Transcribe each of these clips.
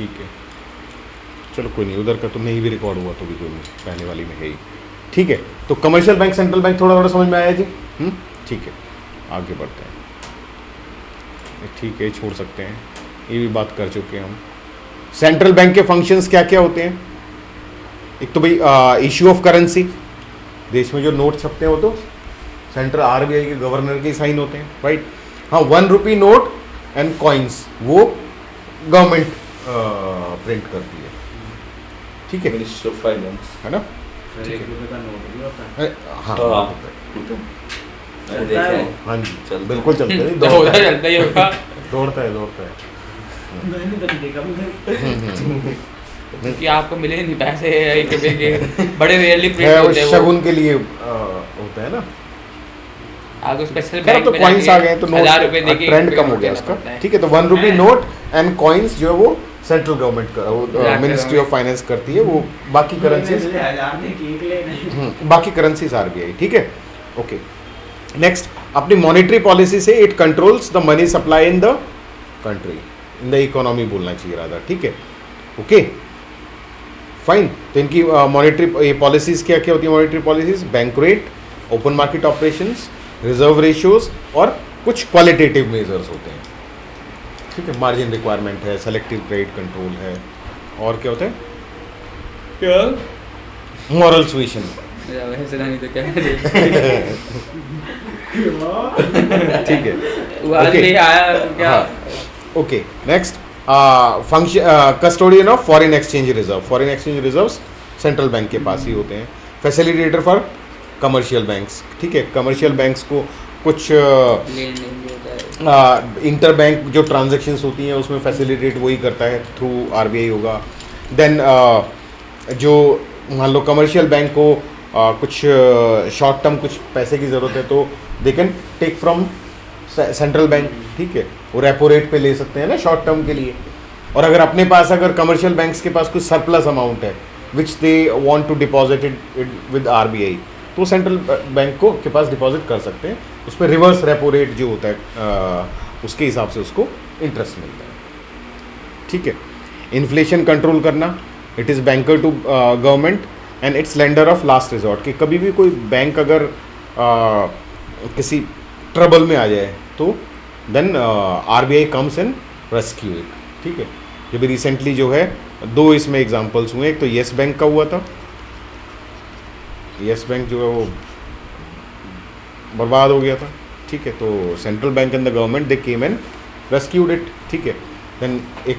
ठीक है, चलो कोई नहीं, उधर का तो नहीं भी रिकॉर्ड हुआ तो भी कोई नहीं, पहले वाली में है ही। ठीक है, तो कमर्शियल बैंक, सेंट्रल बैंक थोड़ा थोड़ा समझ में आया जी? ठीक है, आगे बढ़ते हैं। ठीक है, छोड़ सकते हैं, ये भी बात कर चुके हैं हम। सेंट्रल बैंक के फंक्शंस क्या क्या होते हैं? एक तो भाई इश्यू ऑफ करेंसी, देश में जो नोट छपते हैं वो तो सेंट्रल आरबीआई के गवर्नर के साइन होते हैं, राइट? हाँ, 1 रुपी नोट एंड कॉइन्स वो गवर्नमेंट प्रिंट करती है, ठीक है, मिनिस्ट्री ऑफ फाइनेंस, है ना? सर 1 रुपए का नोट भी होता है। हाँ चलता है वो। हाँ जी, चलता बिल्कुल चलता है, होता चलता ही होगा। दौड़ता है। मैंने तो नहीं देखा मुझे। क्योंकि आपको मिले नहीं पैसे 1 रुपए के, बड़े रेयरली है प्रिंट वो होते हैं वो। शगुन के लिए होता है ना। आपको स्पेशल खैर, अब तो कॉइन्स आ गए हैं तो 1000 रुपए नोट देके ट्रेंड कम हो गया उसका, ठीक है। तो 1 रुपी नोट एंड कॉइन्स जो है वो सेंट्रल गवर्नमेंट का, वो मिनिस्ट्री ऑफ फाइनेंस करती है, वो बाकी करेंसीज, 1000 ने केक ले बाकी करेंसीज आरबीआई, ठीक है, ओके। नेक्स्ट, अपनी मॉनेटरी पॉलिसी से it controls the money supply in the country, in the economy बोलना चाहिए राधा, ठीक है, ओके फाइन। तो इनकी मॉनेटरी पॉलिसीज क्या क्या होती है? Monetary policies, bank rate, open market operations, reserve ratios और कुछ क्वालिटेटिव मेजर्स होते हैं, ठीक है। मार्जिन रिक्वायरमेंट है, सेलेक्टिव क्रेडिट कंट्रोल है, और क्या होता है? क्या मॉरल सुएशन, वैसे नहीं तो क्या ठीक है, वो आज Okay. नहीं आया क्या? Okay. Next, function custodian of foreign exchange reserve, foreign exchange reserves central bank के पास ही होते हैं। फैसिलिटेटर फॉर कमर्शियल बैंक्स, ठीक है, कमर्शियल बैंक्स को कुछ लेन देन होता है। इंटर बैंक जो ट्रांजैक्शंस होती हैं उसमें फैसिलिटेट वही करता है, थ्रू आरबीआई होगा। देन जो मान लो कमर्शियल बैंक को कुछ शॉर्ट टर्म कुछ पैसे की ज़रूरत है तो they can take from central bank, ठीक है, वो रेपो रेट पे ले सकते हैं ना शॉर्ट टर्म के लिए। और अगर अपने पास, अगर कमर्शियल बैंक्स के पास कुछ सरप्लस अमाउंट है which they want to deposit it with RBI, तो सेंट्रल बैंक को के पास डिपॉजिट कर सकते हैं, उस पर रिवर्स रेपो रेट जो होता है उसके हिसाब से उसको इंटरेस्ट मिलता है, ठीक है। इन्फ्लेशन कंट्रोल करना, it is banker to government and its lender of last resort, कि कभी भी कोई बैंक अगर किसी ट्रबल में आ जाए तो then RBI comes and rescue it, ठीक है। ये भी रिसेंटली जो है 2 इसमें एग्जांपल्स हुए, एक तो येस बैंक का हुआ था, येस बैंक जो है वो बर्बाद हो गया था, ठीक है, तो central bank and the government they came and rescued it, ठीक है। देन एक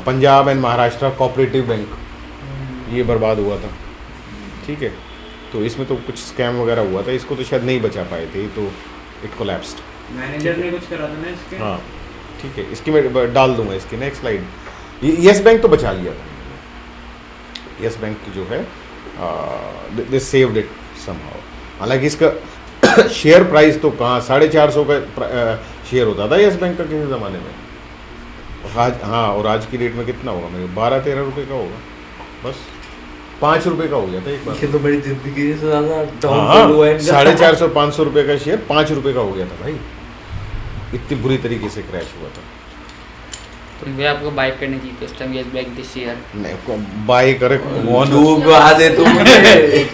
Punjab and Maharashtra cooperative bank, ये बर्बाद हुआ था, ठीक है, तो इसमें तो कुछ स्कैम वगैरह हुआ था, इसको तो शायद नहीं बचा पाए थे, तो इट कोलैप्स्ड। मैनेजर ने कुछ करा था ना इसके। हाँ, ठीक है, इसकी मैं डाल दूंगा इसकी नेक्स्ट स्लाइड। येस बैंक तो बचा लिया था, येस बैंक जो है दे सेव्ड इट समहाउ। हालांकि इसका शेयर प्राइस तो कहाँ 450 का शेयर होता था येस बैंक का किसी ज़माने में, आज हाँ, और आज की डेट में कितना होगा? मेरे 12-13 रुपये का होगा, बस 5 रुपये का हो गया था एक बार। ये तो मेरी जिंदगी से ज़्यादा हाँ, डाउनफॉल हुआ है इनका। 450-500 रुपये का शेयर 5 रुपये का हो गया था भाई, इतनी बुरी तरीके से क्रैश हुआ था। तो भैया आपको बाय करनी चाहिए तो उस टाइम येस बैंक के शेयर। नहीं, बाय करे कौन? डूब आ दे तू मुझे।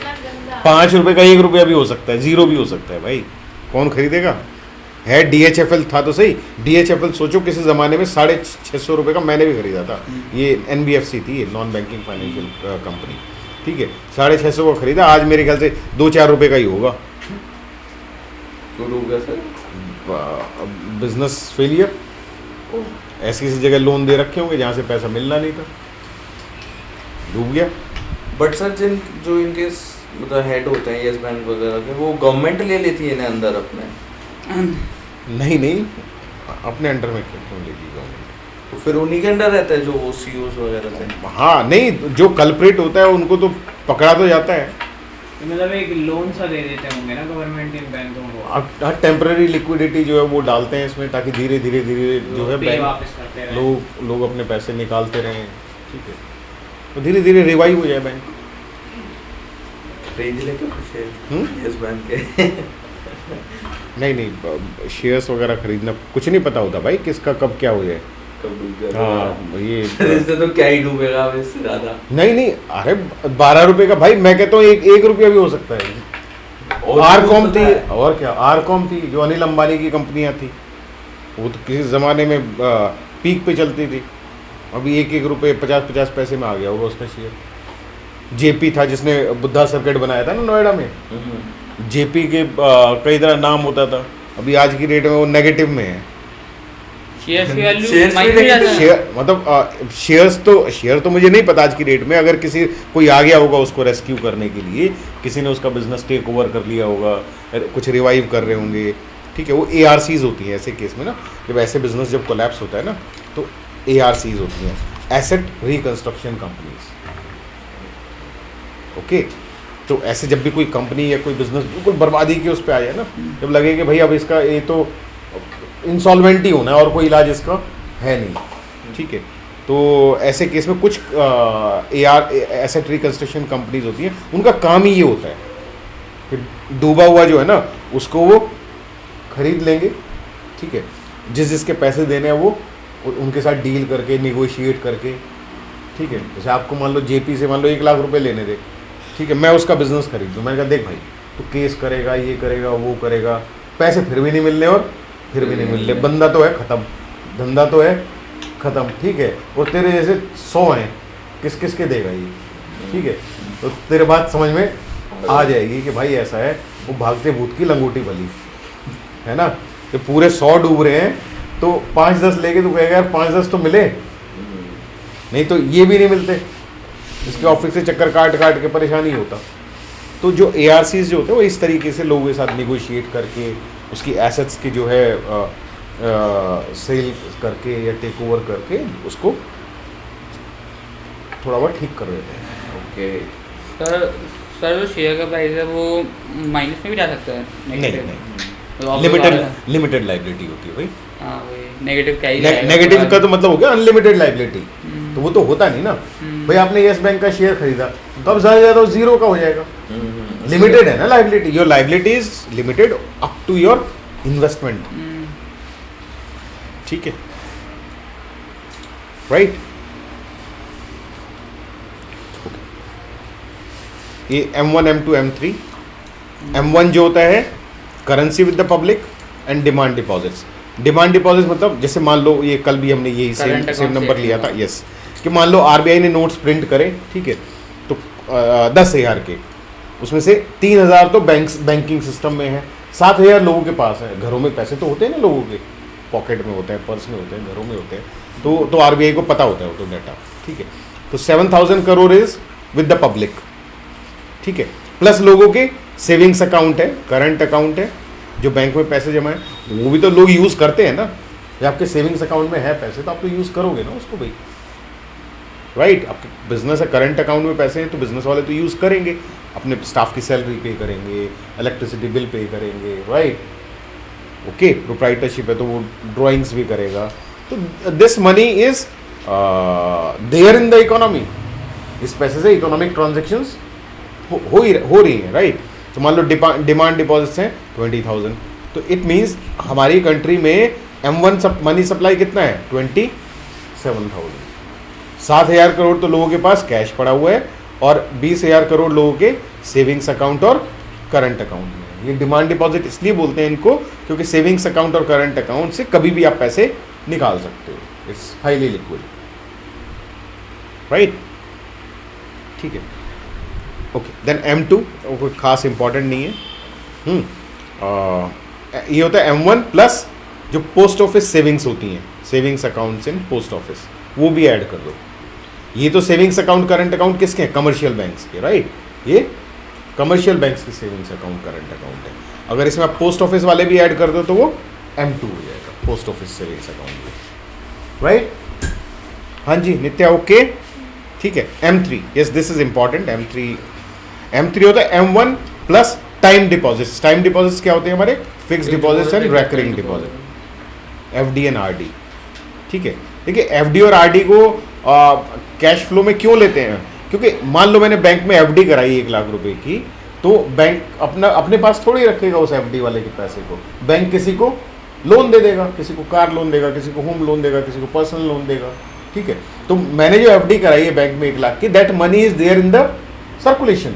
5 रुपये का 1 रुपया भी हो सकता है, 0 भी हो सकता है भाई, कौन खरीदेगा? है डीएचएफएल था तो सही, डीएचएफएल सोचो किसी ज़माने में 650 रुपये का मैंने भी खरीदा था, ये एनबीएफसी थी, ये नॉन बैंकिंग फाइनेंशियल कंपनी, ठीक है, 650 का खरीदा, आज मेरे ख्याल से 2-4 रुपये का ही होगा। क्यों डूब गया सर? बिजनेस फेलियर, ऐसी ऐसी जगह लोन दे रखे होंगे जहाँ से पैसा मिलना नहीं था, डूब गया। बट सर जिन जो इनके मतलब हेड होते हैं येस बैंक वगैरह के, वो गवर्नमेंट ले लेती है इन्हें अंदर अपने? नहीं, अपने अंडर में क्यों लेगी गवर्नमेंट? तो फिर उन्हीं के अंडर रहता है जो वो सीईओज वगैरह थे? हाँ, नहीं, जो कल्प्रेट होता है उनको तो पकड़ा तो जाता है। तो मतलब एक लोन सा दे देते होंगे ना गवर्नमेंट इन बैंकों को। अब टेम्पररी लिक्विडिटी जो है वो डालते हैं इसमें, ताकि धीरे धीरे जो है पे बैंक वापस करते रहे। लोग अपने पैसे निकालते रहें, ठीक है, तो धीरे धीरे रिवाइव हो जाए बैंक। खरीद लेते कुछ येस बैंक के? नहीं, शेयर्स वगैरह खरीदना कुछ नहीं पता होता भाई, किसका कब क्या हो जाए, कब डूब गया हाँ ये इससे तो क्या ही डूबेगा अब इससे ज्यादा। नहीं नहीं, अरे 12 रुपए का भाई, मैं कहता हूँ एक रुपया भी हो सकता है। और आरकॉम पता थी, है, और क्या, आरकॉम थी जो अनिल अंबानी की कंपनियां थी, वो तो किसी ज़माने में पीक पे चलती थी। अभी 1 रुपये 50 पैसे में आ गया होगा उसका शेयर। जेपी था जिसने बुद्धा सर्किट बनाया था ना नोएडा में, जेपी के कई तरह नाम होता था, अभी आज की डेट में वो नेगेटिव में है। शेयर्स की वैल्यू शेयर्स माइनस भी में जाता है। शेयर मतलब शेयर तो मुझे नहीं पता आज की डेट में, अगर किसी कोई आ गया होगा उसको रेस्क्यू करने के लिए, किसी ने उसका बिजनेस टेक ओवर कर लिया होगा, कुछ रिवाइव कर रहे होंगे, ठीक है, वो ARCs होती हैं ऐसे केस में ना, जब ऐसे बिजनेस जब कोलैप्स होता है ना तो ARCs होती हैं, एसेट रिकंस्ट्रक्शन कंपनीज। ओके, तो ऐसे जब भी कोई कंपनी या कोई बिजनेस बिल्कुल बर्बादी के उस पर आ जाए ना, जब लगे कि भाई अब इसका ये तो इंसॉल्वेंट ही होना है और कोई इलाज इसका है नहीं, ठीक है, तो ऐसे केस में कुछ एसेट रिकंस्ट्रक्शन कंपनीज होती हैं, उनका काम ही ये होता है कि डूबा हुआ जो है ना उसको वो खरीद लेंगे, ठीक है, जिसके पैसे देने हैं वो उनके साथ डील करके निगोशिएट करके, ठीक है, जैसे आपको मान लो जेपी से मान लो 1 लाख रुपए लेने दे, ठीक है, मैं उसका बिजनेस खरीद दूँ, मैंने कहा देख भाई तो केस करेगा, ये करेगा, वो करेगा, पैसे फिर भी नहीं मिलने और फिर भी नहीं मिलने, बंदा तो है ख़त्म, धंधा तो है ख़त्म, ठीक है, और तेरे जैसे 100 हैं, किस किस के देगा ये, ठीक है, तो तेरे बात समझ में आ जाएगी कि भाई ऐसा है, वो भागते भूत की लंगोटी भली है ना, तो पूरे 100 डूब रहे हैं तो 5-10 लेके तो कहेगा यार 5-10 तो मिले, नहीं तो ये भी नहीं मिलते, इसके ऑफिस से चक्कर काट काट के परेशानी होता। तो जो ARCs जो होते हैं वो इस तरीके से लोगों के साथ निगोशिएट करके उसकी एसेट्स की जो है सेल करके या टेक ओवर करके उसको थोड़ा बहुत ठीक कर देते हैं। ओके, सर जो शेयर का प्राइस है वो माइनस में भी जा सकता है, नहीं negative? नहीं, तो आप लिमिटेड लाइबिलिटी होती है भाई, हाँ वही नेगेटिव क्या ही जाएगा नेगेटिव उसके का बाद। तो मतलब हो गया अनलिमिटेड लाइबिलिटी, तो वो तो होता नहीं ना भाई, आपने यस बैंक का शेयर खरीदा तो अब ज़्यादा से ज़्यादा 0 का हो जाएगा, लिमिटेड है ना liability, your liability is limited up to your investment, ठीक है, राइट। ये M1 M2 M3, M1 जो होता है currency with the public and demand deposits. Demand deposits मतलब जैसे मान लो ये कल भी हमने यही Current सेम account नंबर से लिया था, यस, कि मान लो RBI ने नोट्स प्रिंट करे, ठीक है, तो 10,000 के उसमें से 3,000 तो बैंकिंग सिस्टम में है, 7,000 लोगों के पास है, घरों में पैसे तो होते हैं ना लोगों के, पॉकेट में होते हैं, पर्स में होते हैं, घरों में होते हैं, तो RBI को पता होता है वो तो डाटा, ठीक है, तो 7,000 crore is with the public, ठीक है, प्लस लोगों के सेविंग्स अकाउंट है, करंट अकाउंट है, जो बैंक में पैसे जमा है वो भी तो लोग यूज़ करते हैं ना, या आपके सेविंग्स अकाउंट में है पैसे तो आप तो यूज़ करोगे ना उसको भाई, राइट, आपके बिजनेस है, करंट अकाउंट में पैसे हैं तो बिजनेस वाले तो यूज़ करेंगे, अपने स्टाफ की सैलरी पे करेंगे, इलेक्ट्रिसिटी बिल पे करेंगे, राइट, ओके, प्रोप्राइटरशिप है तो वो ड्राइंग्स भी करेगा, तो this money is there in the economy, इस पैसे से इकोनॉमिक ट्रांजेक्शन्स हो रही है, राइट। तो मान लो डिमांड डिपॉजिट्स हैं 20,000, तो इट मीन्स हमारी कंट्री में M1 मनी सप्लाई कितना है 27,000, 7,000 करोड़ तो लोगों के पास कैश पड़ा हुआ है और 20,000 करोड़ लोगों के सेविंग्स अकाउंट और करंट अकाउंट में। ये डिमांड डिपॉजिट इसलिए बोलते हैं इनको क्योंकि सेविंग्स अकाउंट और करंट अकाउंट से कभी भी आप पैसे निकाल सकते हो, इट्स हाईली लिक्विड, राइट, ठीक है, ओके। देन M2 कोई खास इंपॉर्टेंट नहीं है, ये होता है M1 प्लस जो पोस्ट ऑफिस सेविंग्स होती हैं, savings accounts in post office, वो भी ऐड कर दो। ये तो सेविंग्स अकाउंट करंट अकाउंट किसके हैं, कमर्शियल बैंक्स के, राइट, ये कमर्शियल बैंक्स के सेविंग्स अकाउंट करंट अकाउंट है। अगर इसमें आप पोस्ट ऑफिस वाले भी ऐड कर दो तो वो M2 हो जाएगा, post office savings account, right. हाँ जी नित्या, ओके, ठीक है। M3, yes this is important, M3 होता है M1 plus time deposits. Time deposits क्या होते हैं हमारे, fix deposits and recurring deposit, FD and RD, ठीक है। देखिए FD और RD को कैश फ्लो में क्यों लेते हैं, क्योंकि मान लो मैंने बैंक में FD कराई 1 लाख रुपए की, तो बैंक अपने पास थोड़ी रखेगा उस FD वाले के पैसे को, बैंक किसी को लोन दे देगा, किसी को कार लोन देगा, किसी को होम लोन देगा, किसी को पर्सनल लोन देगा, ठीक है। तो मैंने जो एफडी कराई है बैंक में 1 लाख की, that money is there in the circulation,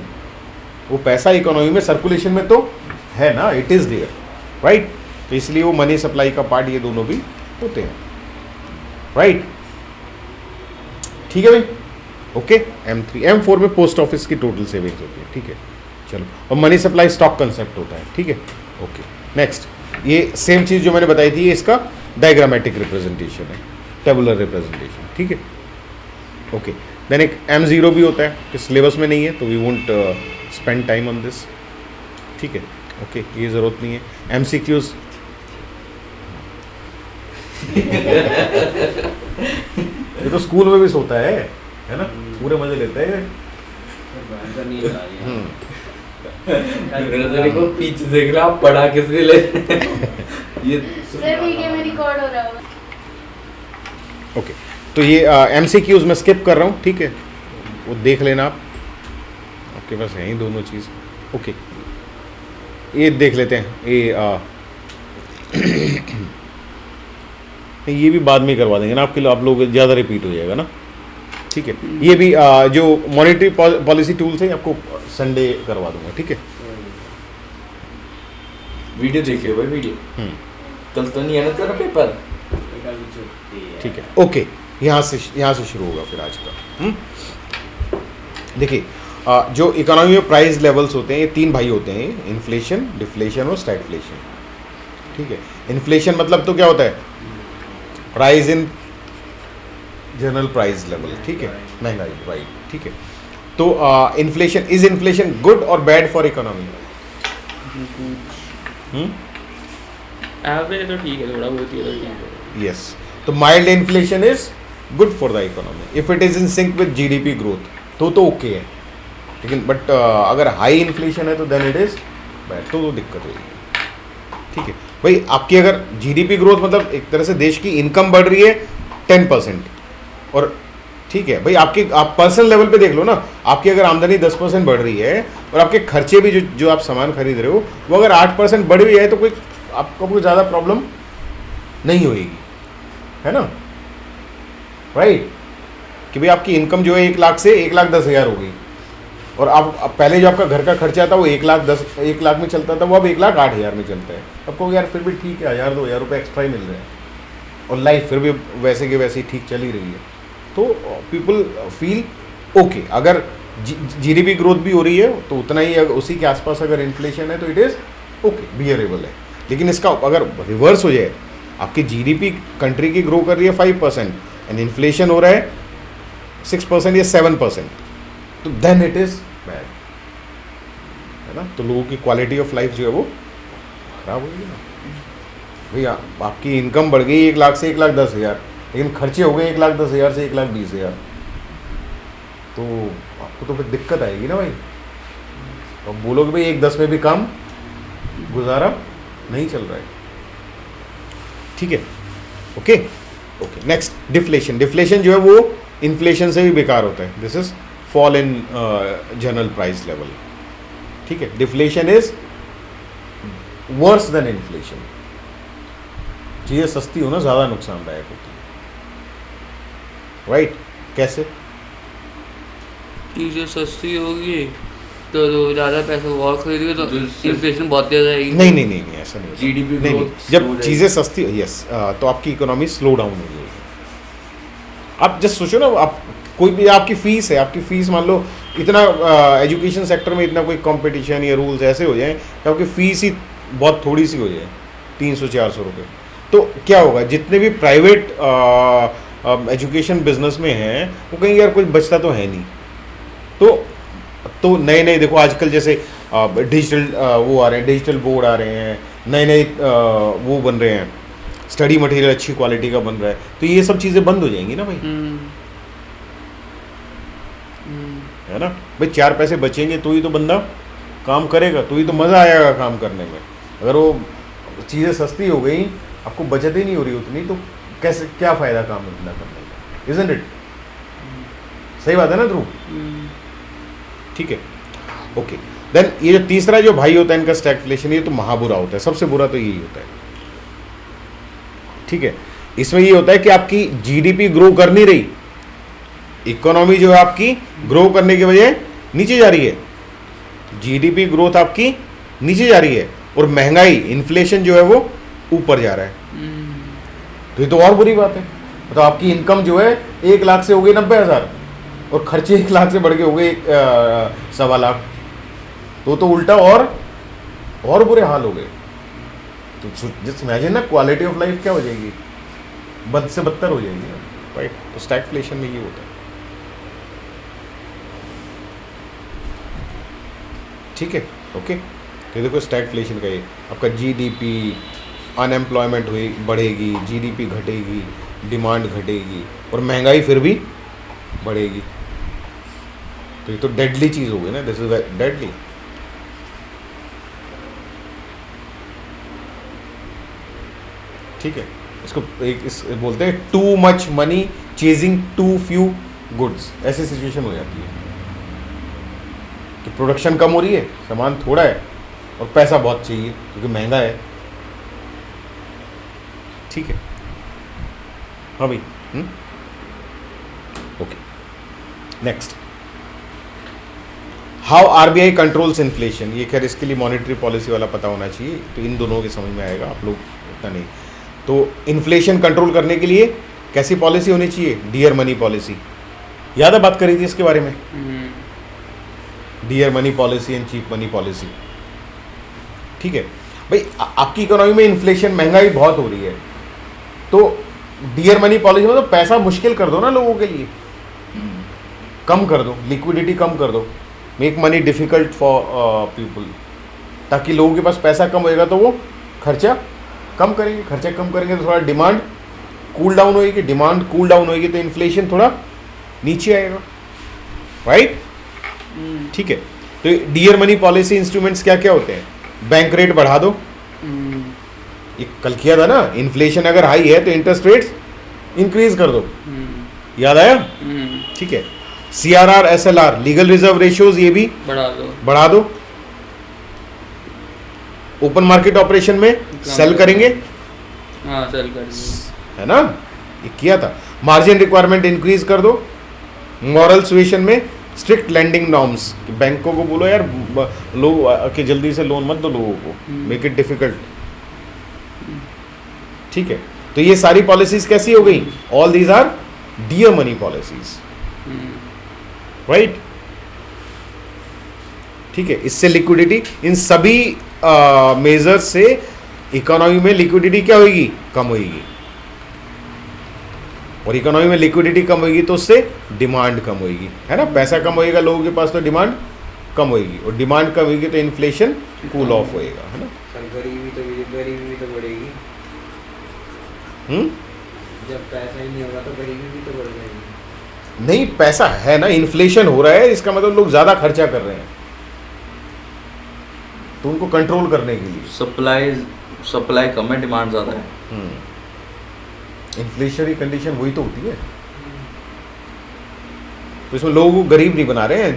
वो पैसा इकोनॉमी में सर्कुलेशन में तो है ना, इट इज देयर, राइट। तो इसलिए वो मनी सप्लाई का पार्ट ये दोनों भी होते हैं, राइट। ठीक है भाई, ओके। M3 M4 में पोस्ट ऑफिस की टोटल सेविंग्स होती है, ठीक है। चलो, और मनी सप्लाई स्टॉक कंसेप्ट होता है, ठीक है, ओके। नेक्स्ट, ये सेम चीज़ जो मैंने बताई थी, इसका डायग्रामेटिक रिप्रेजेंटेशन है, टेबुलर रिप्रेजेंटेशन, ठीक है, ओके। देन एक M0 भी होता है, कि सिलेबस में नहीं है तो we won't spend time on this, ठीक है, ओके, ये ज़रूरत नहीं है। MCQs ये तो स्कूल में भी सोता है ना, पूरे मजे लेते हैं। मेरा तो देखो पीछे देख रहा, आप पढ़ा किसने ले ये सर वीडियो में रिकॉर्ड हो रहा है। ओके, तो ये MCQs मैं स्किप कर रहा हूँ, ठीक है, वो देख लेना आप, आपके पास है ही दोनों चीज़, ओके। ये देख लेते हैं, ये भी बाद में करवा देंगे ना आपके लिए, आप लोग ज़्यादा रिपीट हो जाएगा ना, ठीक है। ये भी जो मॉनेटरी पॉलिसी टूल्स है आपको संडे करवा दूंगा, ठीक है। वीडियो देखिए भाई, वीडियो कल तो नहीं है ना तेरा पेपर, ठीक है, ओके। यहाँ से शुरू होगा फिर आज का। देखिए, जो इकोनॉमी में प्राइस लेवल्स होते हैं, ये 3 भाई होते हैं, इन्फ्लेशन, डिफ्लेशन और स्टैगफ्लेशन, ठीक है। इन्फ्लेशन मतलब तो क्या होता है, price in general price level, ठीक है, महंगाई, राइट, ठीक है। तो इन्फ्लेशन, इज इन्फ्लेशन गुड और बैड फॉर इकोनॉमी? एवरेज तो ठीक है, थोड़ा बहुत ही तो ठीक है। यस, तो mild inflation is good for the economy if it is in sync with GDP growth, तो ओके है, लेकिन बट अगर हाई इन्फ्लेशन है तो देन इट इज बैड, तो दिक्कत होगी, ठीक है भाई। आपकी अगर जीडीपी ग्रोथ मतलब एक तरह से देश की इनकम बढ़ रही है 10%, और ठीक है भाई, आप पर्सनल लेवल पे देख लो ना, आपकी अगर आमदनी 10% बढ़ रही है और आपके खर्चे भी जो आप सामान खरीद रहे हो वो अगर 8% बढ़ी हुई है, तो आपको कोई ज़्यादा प्रॉब्लम नहीं होगी, है ना, राइट। कि भाई आपकी इनकम जो है 1 लाख से 1,10,000 हो गई, और आप पहले जो आपका घर का खर्चा था वो 1 लाख में चलता था, वो अब 1,08,000 में चलता है। आपको यार फिर भी ठीक है, 1,000-2,000 रुपये एक्स्ट्रा ही मिल रहे हैं, और लाइफ फिर भी वैसे के वैसे ही ठीक चल ही रही है, तो पीपल फील ओके। अगर जीडीपी ग्रोथ भी हो रही है तो उतना ही, उसी के आसपास अगर इन्फ्लेशन है तो इट इज़ ओके, बियरेबल है। लेकिन इसका अगर रिवर्स हो जाए, आपकी जीडीपी कंट्री की ग्रो कर रही है 5% एंड इन्फ्लेशन हो रहा है 6% या 7%, तो देन इट इज़ बैड, है ना। तो लोगों की क्वालिटी ऑफ लाइफ जो है वो खराब होगी ना। भैया आपकी इनकम बढ़ गई 1 लाख से 1,10,000, लेकिन खर्चे हो गए 1,10,000 से 1,20,000, तो आपको तो फिर दिक्कत आएगी ना भाई। तो अब बोलोगे भाई 1,10 में भी काम गुजारा नहीं चल रहा है, ठीक है, okay okay. Next, deflation. Deflation जो है वो इन्फ्लेशन से भी बेकार होता है, this is fall in general price level, ठीक है। Deflation is worse than inflation, चीज़ें सस्ती हो ना ज़्यादा नुकसानदायक होती है, राइट। कैसे? चीज़ें सस्ती होगी तो ज़्यादा पैसे और खरीदोगे तो इन्फ्लेशन बहुत तेज आएगी। नहीं ऐसा नहीं होता। GDP नहीं, growth जब slow चीज़ें सस्ती, यस, तो आपकी इकोनॉमी स्लो डाउन हो जाएगी। आप जस्ट सोचो ना, आप कोई भी, आपकी फीस है, आपकी फीस मान लो इतना एजुकेशन सेक्टर में इतना कोई कंपटीशन या रूल्स ऐसे हो जाए कि आपकी फीस ही बहुत थोड़ी सी हो जाए, 300-400 रुपये, तो क्या होगा, जितने भी प्राइवेट एजुकेशन बिजनेस में हैं वो कहीं यार कुछ बचता तो है नहीं। तो नए देखो आजकल जैसे डिजिटल वो आ रहे हैं, डिजिटल बोर्ड आ रहे हैं, नए वो बन रहे हैं, स्टडी मटेरियल अच्छी क्वालिटी का बन रहा है, तो ये सब चीज़ें बंद हो जाएंगी ना भाई, है ना भाई। 4 पैसे बचेंगे तो ही तो बंदा काम करेगा, तो ही तो मज़ा आएगा काम करने में। अगर वो चीज़ें सस्ती हो गई, आपको बचत ही नहीं हो रही उतनी, तो कैसे, क्या फ़ायदा काम इतना करने का, इज़न्ट इट? सही बात है ना ध्रुव? ठीक है, ओके। देन ये जो तीसरा जो भाई होता है इनका स्टैगफ्लेशन, ये तो महाबुरा होता है, सबसे बुरा तो यही होता है, ठीक है, इसमें ये होता है कि आपकी जीडीपी ग्रो कर नहीं रही, इकोनॉमी जो है आपकी ग्रो करने की वजह नीचे जा रही है, जीडीपी ग्रोथ आपकी नीचे जा रही है और महंगाई इन्फ्लेशन जो है वो ऊपर जा रहा है। तो ये तो और बुरी बात है। तो आपकी इनकम जो है 1 लाख से हो गई 90,000 और खर्चे 1 लाख से बढ़ के हो गए 1.25 लाख, तो उल्टा और बुरे हाल हो गए। तो जस्ट इमेजिन ना, क्वालिटी ऑफ लाइफ क्या हो जाएगी, बद से बदतर हो जाएगी ना, राइट। तो स्टैगफ्लेशन में ये होता है, ठीक है, ओके। तो देखो स्टैगफ्लेशन का ये आपका जीडीपी, अनएम्प्लॉयमेंट हुई बढ़ेगी, जीडीपी घटेगी, डिमांड घटेगी और महंगाई फिर भी बढ़ेगी। तो ये तो डेडली चीज़ हो गई ना, दिस इज डेडली। ठीक है, इसको बोलते हैं too much money chasing too few goods, ऐसी सिचुएशन हो जाती है कि प्रोडक्शन कम हो रही है, सामान थोड़ा है और पैसा बहुत चाहिए क्योंकि महंगा है। ठीक है, हाँ भाई, okay. Next, how RBI controls inflation. ये खैर इसके लिए मॉनेटरी पॉलिसी वाला पता होना चाहिए, तो इन दोनों के समझ में आएगा, आप लोग उतना नहीं। तो इन्फ्लेशन कंट्रोल करने के लिए कैसी पॉलिसी होनी चाहिए, डियर मनी पॉलिसी। याद है बात करी थी इसके बारे में, dear money policy and cheap money policy. ठीक है भाई, आपकी इकोनॉमी में इन्फ्लेशन, महंगाई बहुत हो रही है, तो डियर मनी पॉलिसी में तो पैसा मुश्किल कर दो ना लोगों के लिए, कम कर दो, लिक्विडिटी कम कर दो, make money difficult for people, ताकि लोगों के पास पैसा कम होएगा तो वो खर्चा कम करेंगे, खर्चा कम करेंगे तो थोड़ा डिमांड कूल डाउन होएगी, डिमांड कूल डाउन होएगी तो इन्फ्लेशन थोड़ा नीचे आएगा, राइट। ठीक है, तो डियर मनी पॉलिसी इंस्ट्रूमेंट्स क्या क्या होते हैं, बैंक रेट बढ़ा दो, ये कल किया था ना, इन्फ्लेशन अगर हाई है तो इंटरेस्ट रेट्स इंक्रीज कर दो, याद आया। ठीक है, CRR, SLR, legal reserve ratios, ये भी बढ़ा दो। ओपन मार्केट ऑपरेशन में सेल करेंगे, हाँ सेल करेंगे, है ना, ये किया था। मार्जिन रिक्वायरमेंट इंक्रीज कर दो। मॉरल सुएशन में स्ट्रिक्ट लैंडिंग नॉर्म्स, बैंकों को बोलो यार लोग कि जल्दी से लोन मत दो लोगों को, मेक इट डिफिकल्ट। ठीक है, तो ये सारी पॉलिसीज कैसी हो गई, all these are dear money policies, right. ठीक है, इससे लिक्विडिटी, इन सभी मेजर्स से इकोनॉमी में लिक्विडिटी क्या होगी, कम होगी, और इकोनॉमी में लिक्विडिटी कम होगी तो उससे डिमांड कम होगी, है ना, पैसा कम होएगा लोगों के पास तो डिमांड कम होगी, और डिमांड कम होगी तो इन्फ्लेशन कूल ऑफ होएगा, है ना। गरीबी तो बढ़ेगी, जब पैसा ही नहीं होगा तो गरीबी भी तो बढ़ जाएगी। नहीं, पैसा है ना, इन्फ्लेशन हो रहा है, इसका मतलब लोग ज्यादा खर्चा कर रहे हैं, तो उनको कंट्रोल करने के लिए सप्लाई कम है, डिमांड ज्यादा है। इन्फ्लेशनरी कंडीशन वही तो होती है, तो इसमें लोगों को गरीब नहीं बना रहे हैं,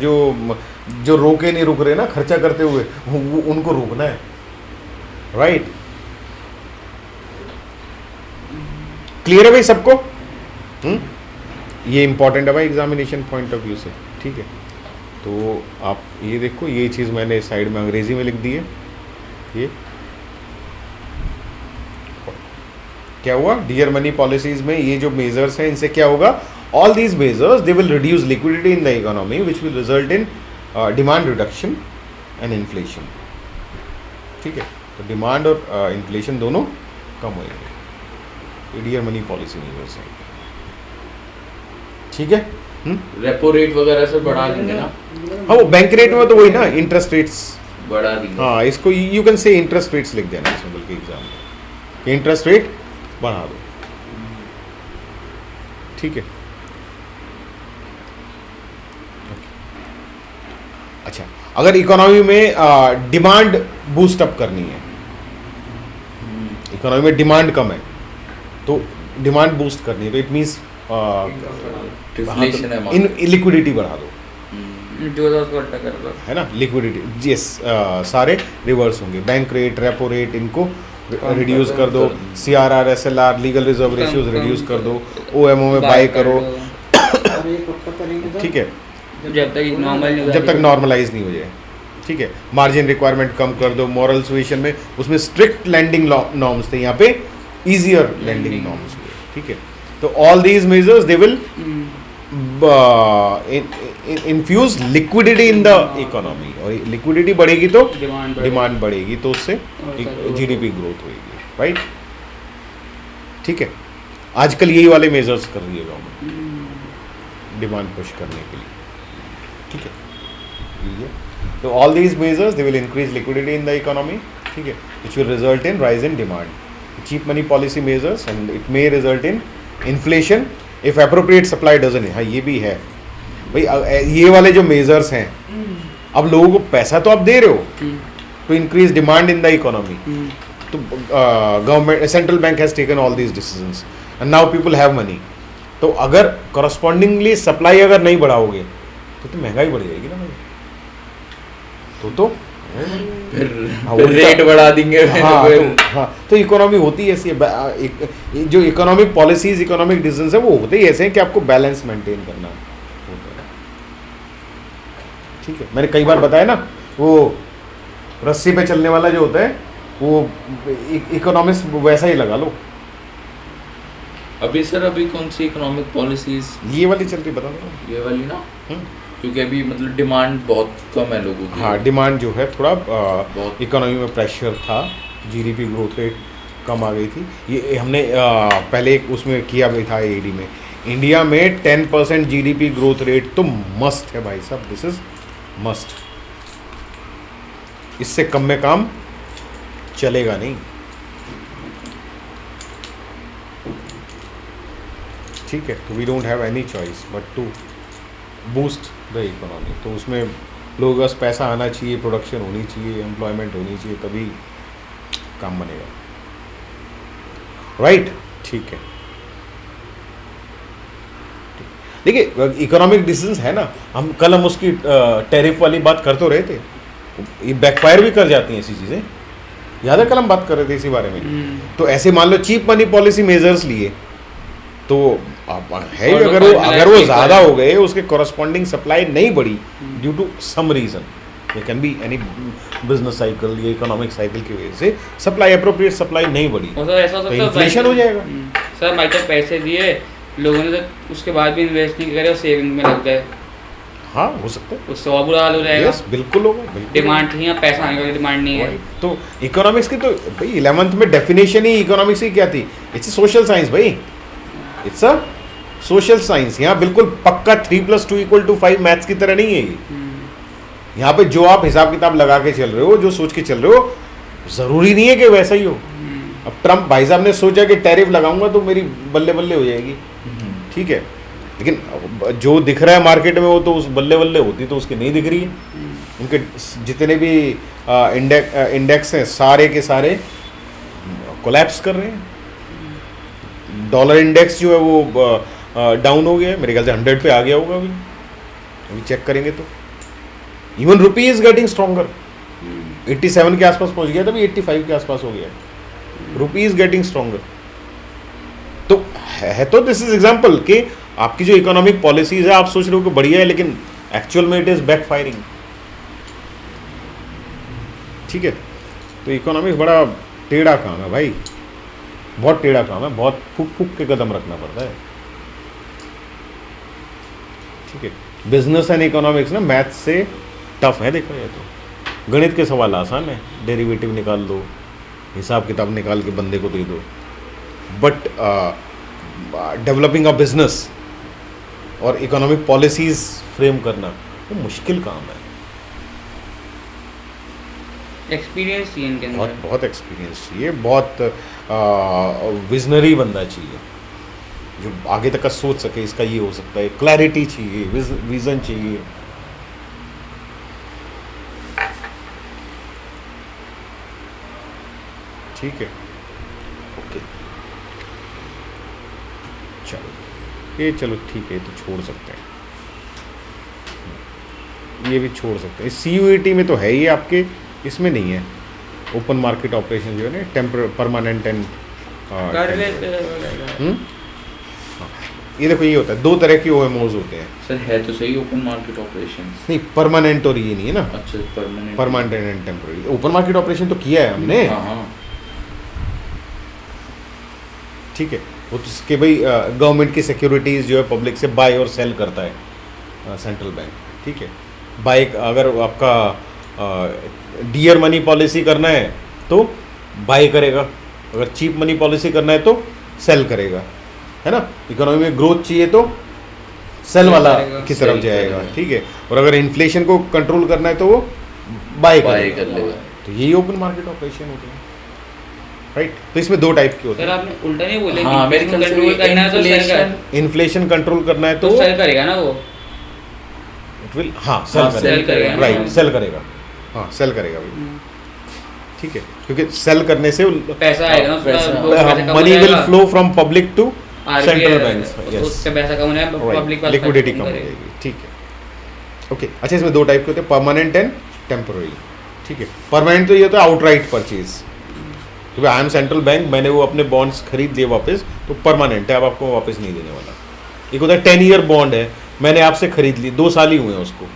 जो रोके नहीं रुक रहे ना खर्चा करते हुए, उनको रोकना है, राइट। क्लियर है भाई सबको। ये इंपॉर्टेंट है भाई एग्जामिनेशन पॉइंट ऑफ व्यू से, ठीक है। तो आप ये देखो, ये चीज़ मैंने साइड में अंग्रेजी में लिख दी है, ये क्या हुआ, डियर मनी पॉलिसीज में ये जो मेजर्स हैं इनसे क्या होगा, all these measures they will reduce liquidity in the economy which will result in demand reduction and inflation. ठीक है, तो डिमांड और इन्फ्लेशन दोनों कम होंगे, डियर मनी पॉलिसी मेजर्स हैं, ठीक है। रेपो रेट वगैरह से बढ़ा देंगे ना, हाँ वो बैंक रेट में तो वही ना, इंटरेस्ट रेट्स बढ़ा देंगे। हाँ, इसको you can say interest rates लिख देना इसमें, बल्कि एग्जाम में इंटरेस्ट रेट बढ़ा दो, ठीक है। अच्छा, अगर इकोनॉमी में डिमांड बूस्ट अप करनी है, इकोनॉमी में डिमांड कम है तो डिमांड बूस्ट करनी है, तो इट मीन्स लिक्विडिटी बढ़ा दो, है ना, लिक्विडिटी, यस, सारे रिवर्स होंगे, बैंक रेट, रेपो रेट, इनको रिड्यूस कर दो, CRR SLR legal reserve ratios reduce कर दो, OMO में बाय करो, ठीक है, जब तक नॉर्मल नहीं हो जब तक जाती। नॉर्मलाइज नहीं हो जाए, ठीक है। मार्जिन रिक्वायरमेंट कम कर दो, मॉरल सुएशन में उसमें स्ट्रिक्ट लैंडिंग नॉर्म्स थे, यहाँ पे इजियर लैंडिंग नॉर्म्स हुए, ठीक है। तो all these measures they will infuse liquidity in the economy, और लिक्विडिटी बढ़ेगी तो डिमांड बढ़ेगी, तो उससे GDP ग्रोथ होगी, राइट, ठीक है। आजकल यही वाले मेजर्स कर रही है गवर्नमेंट डिमांड पुश करने के लिए, ठीक है। तो all these measures they will increase liquidity in the economy, ठीक है, which will result in rise in demand. Cheap money policy measures and it may result in inflation if appropriate supply doesn't. हाँ, ये भी है भाई, ये वाले जो मेजर्स हैं, अब लोगों को पैसा तो आप दे रहे हो to increase demand in the economy, तो government central bank has taken all these decisions and now people have money. तो अगर करस्पॉन्डिंगली सप्लाई अगर नहीं बढ़ाओगे तो महंगाई बढ़ जाएगी ना भाई, तो फिर हाँ, रेट बढ़ा देंगे। हाँ, तो इकोनॉमी होती है ऐसी है, जो इकोनॉमिक पॉलिसीज इकोनॉमिक डिसीजंस है वो होते ही ऐसे हैं कि आपको बैलेंस मेंटेन करना होता है, ठीक है। मैंने कई बार बताया ना, वो रस्सी पे चलने वाला जो होता है वो इकोनॉमिक्स वैसा ही लगा लो। अभी सर अभी कौन सी इकोनॉमिक पॉलिसीज? ये वाली चल रही, बता दो। ये वाली ना, क्योंकि अभी मतलब डिमांड बहुत कम है लोगों की। हाँ, डिमांड जो है थोड़ा बहुत इकोनॉमी में प्रेशर था, GDP ग्रोथ रेट कम आ गई थी। ये हमने पहले एक उसमें किया भी था AD में, इंडिया में 10% GDP ग्रोथ रेट तो मस्ट है भाई साहब, दिस इज मस्ट। इससे कम में काम चलेगा नहीं, ठीक है। तो we don't have any choice but to boost the economy. तो उसमें लोगों के पास पैसा आना चाहिए, प्रोडक्शन होनी चाहिए, एम्प्लॉयमेंट होनी चाहिए, तभी काम बनेगा, राइट, ठीक है। देखिए, इकोनॉमिक डिसीजंस है ना, हम उसकी टैरिफ वाली बात कर तो रहे थे, ये बैकफायर भी कर जाती हैं ऐसी चीज़ें, याद है कल हम बात कर रहे थे इसी बारे में। तो ऐसे मान लो चीप मनी पॉलिसी मेजर्स लिए, तो है ही, अगर वो ज़्यादा हो गए, उसके कॉरस्पॉन्डिंग सप्लाई नहीं बढ़ी ड्यू टू सम रीज़न, ये can be any business cycle या इकोनॉमिक साइकिल की वजह से सप्लाई अप्रोप्रिएट सप्लाई नहीं बढ़ी, तो इन्फ्लेशन हो जाएगा। सर भाई तक पैसे दिए लोगों ने, तो उसके बाद भी इन्वेस्ट नहीं करे और सेविंग में लग गए, हाँ हो सकता है, उससे और बुरा हाल हो जाएगा। यस, बिल्कुल होगा, बिल्कुल। डिमांड थी, यहाँ पैसा आने वाली डिमांड नहीं है। तो इकोनॉमिक्स की तो भाई 11th में डेफिनेशन ही इकोनॉमिक्स की क्या थी? इट्स सोशल साइंस भाई, इट्स अ सोशल साइंस। यहाँ बिल्कुल पक्का 3+2 = 5 मैथ्स की तरह नहीं है ये। यहाँ पे जो आप हिसाब किताब लगा के चल रहे हो, जो सोच के चल रहे हो, जरूरी नहीं है कि वैसा ही हो। अब ट्रम्प भाई साहब ने सोचा कि टैरिफ लगाऊंगा तो मेरी बल्ले बल्ले हो जाएगी, ठीक है, लेकिन जो दिख रहा है मार्केट में वो तो उस बल्ले बल्ले होती तो उसकी नहीं दिख रही है। उनके जितने भी इंडेक्स हैं सारे के सारे कोलैप्स कर रहे हैं। डॉलर इंडेक्स जो है वो डाउन हो गया है, मेरे ख्याल से 100 पे आ गया होगा अभी चेक करेंगे तो। Even rupee is getting stronger, 87 के आसपास पहुंच गया था, अभी 85 के आसपास हो गया है। रुपी इज गेटिंग स्ट्रॉन्गर। तो है तो दिस इज एग्जांपल कि आपकी जो इकोनॉमिक पॉलिसीज है आप सोच रहे हो कि बढ़िया है, लेकिन एक्चुअल में इट इज बैकफायरिंग, ठीक है। तो इकोनॉमिक्स बड़ा टेढ़ा काम है भाई, बहुत टेढ़ा काम है, बहुत फूक फूक के कदम रखना पड़ता है, ठीक है। बिजनेस एंड इकोनॉमिक्स ना मैथ से टफ है, देखो ये तो गणित के सवाल आसान है, डेरिवेटिव निकाल दो, हिसाब किताब निकाल के बंदे को दे दो, बट डेवलपिंग अ बिजनेस और इकोनॉमिक पॉलिसीज फ्रेम करना वो मुश्किल काम है। एक्सपीरियंस चाहिए इनके अंदर, बहुत एक्सपीरियंस चाहिए, बहुत विजनरी बंदा चाहिए जो आगे तक का सोच सके, इसका ये हो सकता है, क्लैरिटी चाहिए, विजन चाहिए। ठीक है, ओके, चलो ठीक है, तो छोड़ सकते हैं, ये भी छोड़ सकते हैं। CUET में तो है ही आपके, इसमें नहीं है, ओपन मार्केट ऑपरेशन जो है ना परमानेंट एंड कर लेते हैं ये देखो ये होता है, दो तरह के OMOs होते हैं। सर है तो सही ओपन मार्केट ऑपरेशंस। नहीं परमानेंट और ये नहीं है ना, अच्छा permanent. Permanent and temporary. Open market operation तो किया है हमने, हाँ हाँ ठीक है। वो तो कि भाई गवर्नमेंट की सिक्योरिटीज़ जो है पब्लिक से बाय और सेल करता है सेंट्रल बैंक, ठीक है। बाय अगर आपका डियर मनी पॉलिसी करना है तो बाय करेगा, अगर चीप मनी पॉलिसी करना है तो सेल करेगा, है ना। इकोनॉमी में ग्रोथ चाहिए तो सेल वाला करेगा, की तरफ sell जाएगा, करेगा। ठीक है। और अगर इन्फ्लेशन को कंट्रोल करना है तो वो बाय बाय करेगा। कर लेगा। तो यही ओपन मार्केट ऑपरेशन होते हैं, राइट। तो इसमें दो टाइप के होते सर हैं। आपने उल्टा नहीं बोले हाँ मेरे ख्याल से कंट्रोल करना है तो सेल इन्फ्लेशन कर इन्फ्लेशन कंट्रोल करना है तो तो सेल करेगा ना वो इट विल हाँ हाँ, सेल sell करेगा, करेगा। राइट सेल करेगा, हाँ सेल करेगा भाई, ठीक है। क्योंकि सेल करने से पैसा आएगा ना उसका, पैसा। वो पैसा कम हो मनी विल जाएगा। Flow from public to RBI central banks, तो उससे पैसा कम हो जाएगा, पब्लिक वाला लिक्विडिटी खर्च कम हो करेगा। जाएगी, ठीक है। ओके अच्छा, इसमें दो टाइप के होते हैं, परमानेंट एंड टेम्पोररी, ठीक है। परमानेंट तो ये होता है आउटराइट परचेज, तो भाई आई एम सेंट्रल बैंक, मैंने वो अपने बॉन्ड्स खरीद लिए वापस, तो परमानेंट है, अब आपको वापस नहीं देने वाला। एक होता है 10 ईयर बॉन्ड है, मैंने आपसे खरीद ली, 2 साल ही हुए हैं उसको,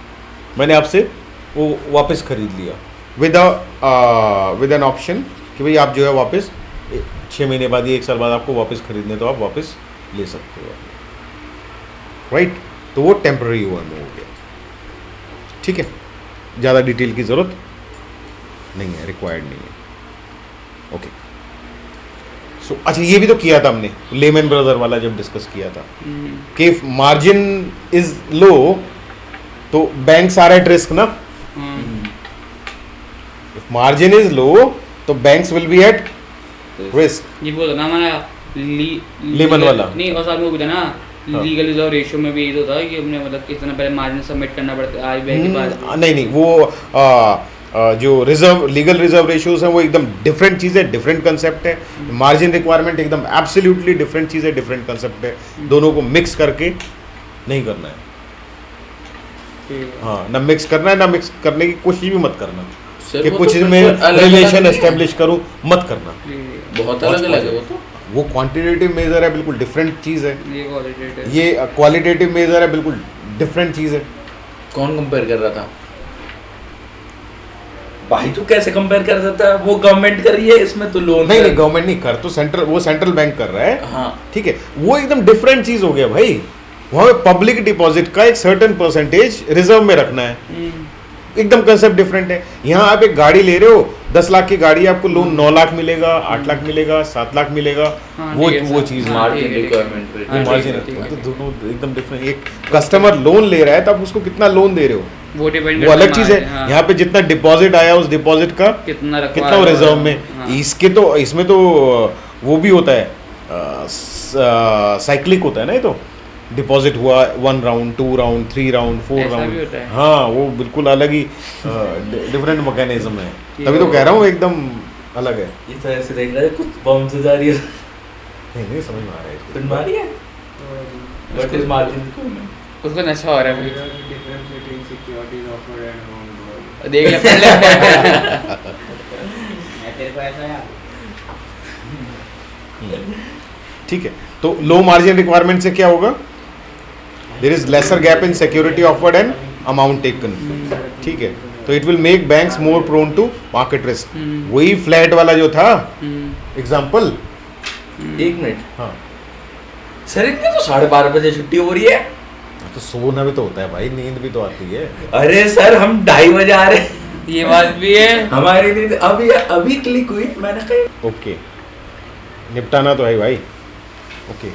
मैंने आपसे वो वापस खरीद लिया विद एन ऑप्शन कि भाई आप जो है वापस 6 महीने बाद या 1 साल बाद आपको वापस खरीदने तो आप वापस ले सकते हो, राइट। तो वो टेम्पररी OMO हो गया, ठीक है। ज़्यादा डिटेल की ज़रूरत नहीं है, रिक्वायर्ड नहीं है, ओके। सो अच्छा ये भी तो किया था हमने लेमन ब्रदर वाला जब डिस्कस किया था कि इफ मार्जिन इज लो तो बैंक्स आर एट रिस्क ना, इफ मार्जिन इज लो तो banks will be at risk. ये बोला ना हमारा लेमन वाला। नहीं, और साथ में वो भी था ना हाँ। लीगल रिजर्व रेशियो में भी ये तो था कि हमने मतलब कितना पहले मार्जिन सबमिट करना पड़ता है RBI के पास। नहीं वो जो रिजर्व लीगल रिजर्व रेशियोज हैं वो एकदम डिफरेंट चीज़ है, डिफरेंट कंसेप्ट है। मार्जिन रिक्वायरमेंट एकदम एब्सोल्युटली डिफरेंट चीज़ है, डिफरेंट कंसेप्ट है। दोनों को मिक्स करके नहीं करना है, हाँ, ना मिक्स करना है, ना मिक्स करने की कोशिश भी मत करना सर, कि वो कुछ तो में बिल्कुल अलग-अलग रिलेशन नहीं है। एस्टेब्लिश करूं, मत करना। बहुत अलग अलग है वो तो। वो क्वांटिटेटिव मेजर है, बिल्कुल डिफरेंट चीज़ है। ये क्वालिटेटिव ये क्वालिटेटिव मेजर है, बिल्कुल डिफरेंट चीज़ है। कौन कंपेयर कर रहा था भाई? तू कैसे कंपेयर कर सकता है? वो गवर्नमेंट कर रही है, इसमें तो लोन नहीं नहीं, गवर्नमेंट नहीं कर, तो सेंट्रल बैंक कर रहा है, हाँ ठीक है। वो एकदम डिफरेंट चीज़ हो गया भाई। वहाँ पे पब्लिक डिपॉजिट का एक सर्टेन परसेंटेज रिजर्व में रखना है, एकदम कंसेप्ट डिफरेंट है। यहाँ आप एक गाड़ी ले रहे हो, 10 लाख की गाड़ी, आपको लोन 9 लाख मिलेगा, 8 लाख मिलेगा, 7 लाख मिलेगा, हाँ, वो ठीक है, वो सर। चीज़ हाँ, मार्जिन ठीक है, रिक्वायरमेंट ठीक है। पे हाँ, मार्जिन ठीक है, है, ठीक तो दोनों एकदम डिफरेंट। एक कस्टमर लोन ले रहा है तो आप उसको कितना लोन दे रहे हो वो डिपेंड वो अलग चीज़ है। यहाँ पे जितना डिपॉजिट आया उस डिपॉजिट का कितना रखवा कितना वो रिजर्व में, हाँ। इसके तो इसमें तो वो भी होता है, साइक्लिक होता है ना। ये तो डिपॉजिट हुआ 1 राउंड, 2 राउंड, 3 राउंड, 4 ऐसा भी राउंड, होता है। हाँ, वो बिल्कुल अलग ही डिफरेंट मैकेनिज्म है। तभी तो कह रहा हूँ एकदम अलग है। ये तो ऐसे देख रहा है कुछ बम से जा रही है। नहीं नहीं, समझ में आ रहा है इसको। तुम मारी है व्हाट इज मार्जिन? उसको नशा हो रहा है difference between securities offered and loan अभी। देख ले पढ़ ले मैं तेरे को ऐसा यार ठीक है, तो लो मार्जिन रिक्वायरमेंट से क्या होगा? There is lesser gap in security offered and amount taken, ठीक है। तो it will make banks more prone to market risk. वही फ्लैट वाला जो था एग्जांपल। एक मिनट हाँ, सर, इतने तो 12:30 बजे छुट्टी हो रही है। तो सोना भी तो होता है भाई, नींद भी तो आती है। अरे सर, हम 2:30 बजे आ रहे हैं। ये बात भी है। हमारी नींद अभी अभी क्लिक हुई। मैंने कहा ओके, निपटाना तो है भाई। ओके,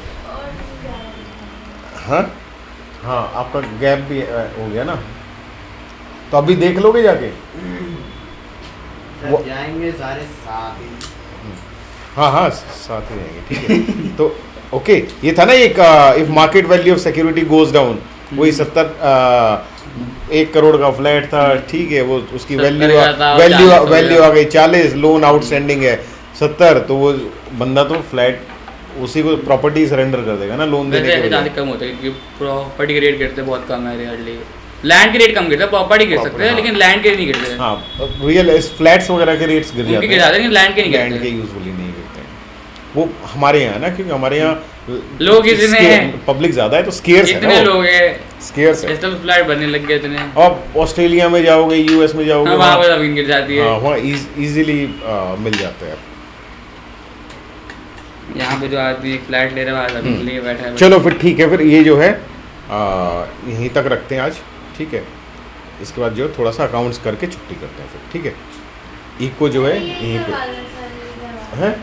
हाँ हाँ, आपका गैप भी हो गया ना, तो अभी देख लोगे जाके। वो- जाएंगे सारे साथ ही। हाँ हाँ, साथ ही रहेंगे, ठीक है। तो ओके, ये था ना एक, if market value of security goes down, वही 1 करोड़ का फ्लैट था, ठीक है। वो उसकी 70 वैल्यू का था, वैल्यू 40 हो वैल्यू गया। आ गई 40, लोन आउटस्टैंडिंग है 70, तो वो बंदा तो फ्लैट उसी को प्रॉपर्टी सरेंडर कर देगा ना लोन देने वैसे के ऐसे बजाय। चांस कम होता है क्योंकि प्रॉपर्टी के रेट गिरते बहुत कम है रियली। लैंड के रेट कम गिरते हैं, प्रॉपर्टी गिर सकते हैं हाँ। लेकिन लैंड के नहीं गिरते हैं। हाँ रियल फ्लैट्स वगैरह के रेट्स गिर उनके जाते गिर जाते हैं लेकिन लैंड के नहीं लैंड के गिरते। यूजुअली नहीं गिरते हैं। वो हमारे यहाँ ना, क्योंकि हमारे यहाँ लोग इतने हैं। पब्लिक ज़्यादा है तो स्केयर्स है इतने ना, लोग हैं, स्केयर्स है। इस तरह फ्लैट बनने लग गए इतने। अब ऑस्ट्रेलिया में जाओगे, यूएस में जाओगे, हाँ, वहाँ पर जमीन गिर जाती है। हाँ वहाँ इजीली मिल जाते हैं। यहाँ पे जो आदमी फ्लैट ले रहा है वहाँ जमीन लिए बैठा है। चलो फिर ठीक है, फिर ये जो है यहीं तक रखते हैं आज, ठीक है। इसके बाद जो है थोड़ा सा अकाउंट्स करके छुट्टी करते हैं फिर, ठीक है। इको जो है यहीं पे हैं?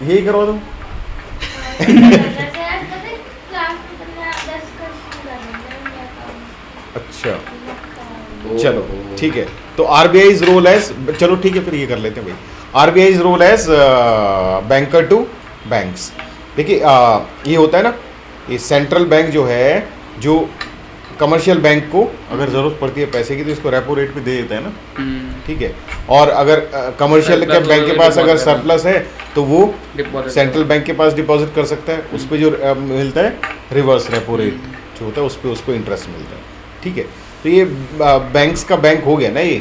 यही करवा दो। अच्छा चलो ठीक है। तो आरबीआईज रोल एज, चलो ठीक है फिर ये कर लेते हैं भाई। RBI's role as banker to banks. देखिए ये होता है ना, ये सेंट्रल बैंक जो है, जो कमर्शियल बैंक को अगर ज़रूरत पड़ती है पैसे की तो इसको रेपो रेट पे दे देता है ना, ठीक है। और अगर कमर्शियल के बैंक के पास अगर सरप्लस है तो वो सेंट्रल बैंक के पास डिपॉजिट कर सकता है, उस पर जो मिलता है रिवर्स रेपो रेट जो होता है उस पर उसको इंटरेस्ट मिलता है, ठीक है। तो ये बैंक्स का बैंक हो गया ना ये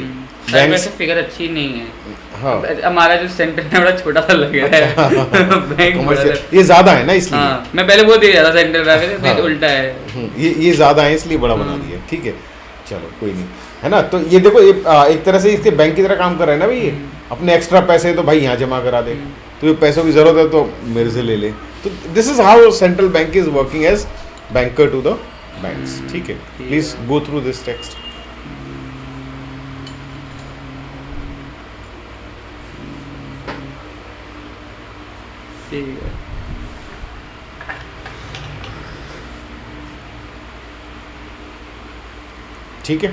बैंक वैसे फिगर अच्छी नहीं है। हाँ हमारा जो सेंटर है बड़ा छोटा सा लग रहा है। बैंक कमर्शियल ये ज़्यादा है ना इसलिए। हाँ, मैं पहले वो दे रहा था सेंटर बैंक, हाँ। उल्टा है। ये ज़्यादा है इसलिए बड़ा बना दिया, ठीक है। चलो कोई नहीं, है ना। तो ये देखो ये एक तरह से इसके बैंक की तरह काम कर रहा है ना भाई ये। अपने एक्स्ट्रा पैसे तो भाई यहाँ जमा करा दे, तो ये पैसों की ज़रूरत है तो मेरे से ले ले। तो this is how central bank is working as banker to the banks, ठीक है। Please go through this text. ठीक है। ठीक है।